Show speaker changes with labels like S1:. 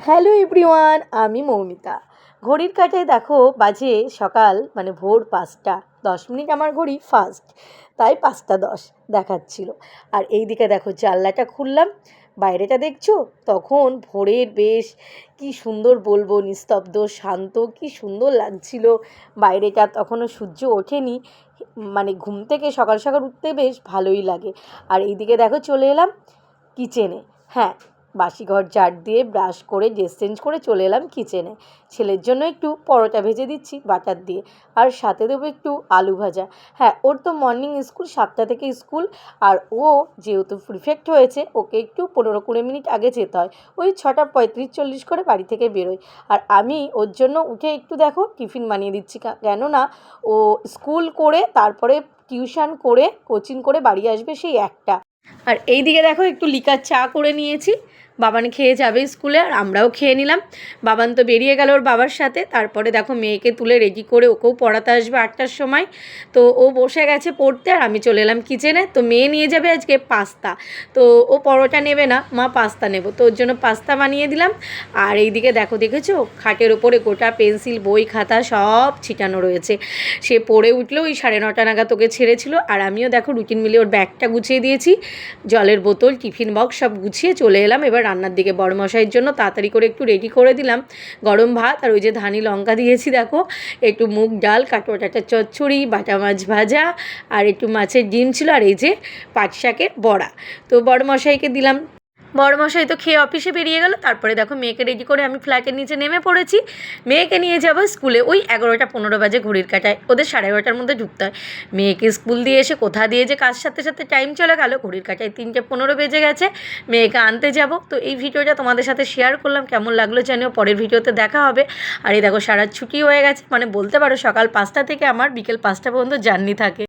S1: Hello everyone, আমি মৌমিতা। ঘড়ির কাঁটায় দেখো বাজে সকাল ভোর 5টা 10 মিনিট। আমার ঘড়ি ফাস্ট, তাই 5টা 10 দেখাচ্ছিল। আর এই দিকে দেখো জানলাটা খুললাম, বাইরেটা দেখছো? তখন ভোরের বেশ কি সুন্দর বলবো, নিস্তব্ধ শান্ত, কি সুন্দর লাগছিল বাইরেটা। তখনও সূর্য ওঠেনি, ঘুম থেকে সকাল সকাল উঠতে বেশ ভালোই লাগে। আর এইদিকে দেখো চলে এলাম কিচেনে। হ্যাঁ, বাসি ঘর ঝাড় দিয়ে ব্রাশ করে ড্রেস চেঞ্জ করে চলে এলাম কিচেনে। ছেলের জন্য একটু পরোটা ভেজে দিচ্ছি বাটার দিয়ে, আর সাথে দেবো একটু আলু ভাজা। হ্যাঁ, ওর তো মর্নিং স্কুল, 7টা থেকে স্কুল। আর ও যেহেতু প্রিফেক্ট হয়েছে, ওকে একটু 15-20 মিনিট আগে যেতে হয়। ওই 6টা 35-40 করে বাড়ি থেকে বেরোয়। আর আমি ওর জন্য উঠে একটু দেখো টিফিন বানিয়ে দিচ্ছি, কেননা ও স্কুল করে তারপরে টিউশন করে কোচিং করে বাড়ি আসবে সেই 1টা। আর এই দিকে দেখো একটু লিকার চা করে নিয়েছি, বাবান খেয়ে যাবে স্কুলে, আর আমরাও খেয়ে নিলাম। বাবান তো বেরিয়ে গেল ওর বাবার সাথে। তারপরে দেখো মেয়েকে তুলে রেডি করে ওকেও পড়াতে আসবে 8টার সময়। তো ও বসে গেছে পড়তে, আর আমি চলে এলাম কিচেনে। তো মেয়ে নিয়ে যাবে আজকে পাস্তা, তো ও পরোটা নেবে না, মা পাস্তা নেবো, তো ওর জন্য পাস্তা বানিয়ে দিলাম। আর এই দিকে দেখেছো খাটের ওপরে গোটা পেন্সিল বই খাতা সব ছিটানো রয়েছে। সে পড়ে উঠলেও ওই 9:30 নাগাদ ওকে ছেড়েছিল। আর আমিও দেখো রুটিন মিলে ওর ব্যাগটা গুছিয়ে দিয়েছি, জলের বোতল টিফিন বক্স সব গুছিয়ে চলে এলাম এবার রান্নার দিকে। বড়মশাইয়ের জন্য তাড়াতাড়ি করে একটু রেডি করে দিলাম গরম ভাত, আর ওই যে ধানি লঙ্কা দিয়েছি দেখো, একটু মুগ ডাল, কাটোয়াটা চচ্চড়ি, বাটা মাছ ভাজা, আর একটু মাছের ডিম ছিল, আর এই যে পাট শাকের বড়া। তো বড়মশাইকে দিলাম। বড়মশাই তো খেয়ে অফিসে বেরিয়ে গেল। তারপরে দেখো মেয়েকে রেডি করে আমি ফ্ল্যাটের নিচে নেমে পড়েছি। মেয়েকে নিয়ে যাব স্কুলে, ওই 11টা 15 বাজে ঘড়ির কাঁটায়, ওদের 11:30টার মধ্যে ঢুকতে হয়। মেয়েকে স্কুল দিয়ে এসে কোথা দিয়ে যে কাজ সাথে সাথে টাইম চলে গেল, ঘড়ির কাঁটায় 3টে 15 বেজে গেছে। মেয়েকে আনতে যাব। তো এই ভিডিওটা তোমাদের সাথে শেয়ার করলাম, কেমন লাগলো জানিও। পরের ভিডিওতে দেখা হবে। আর এই দেখো সারা ছুটি হয়ে গেছে, বলতে পারো সকাল 5টা থেকে আমার বিকেল 5টা পর্যন্ত জার্নি থাকে।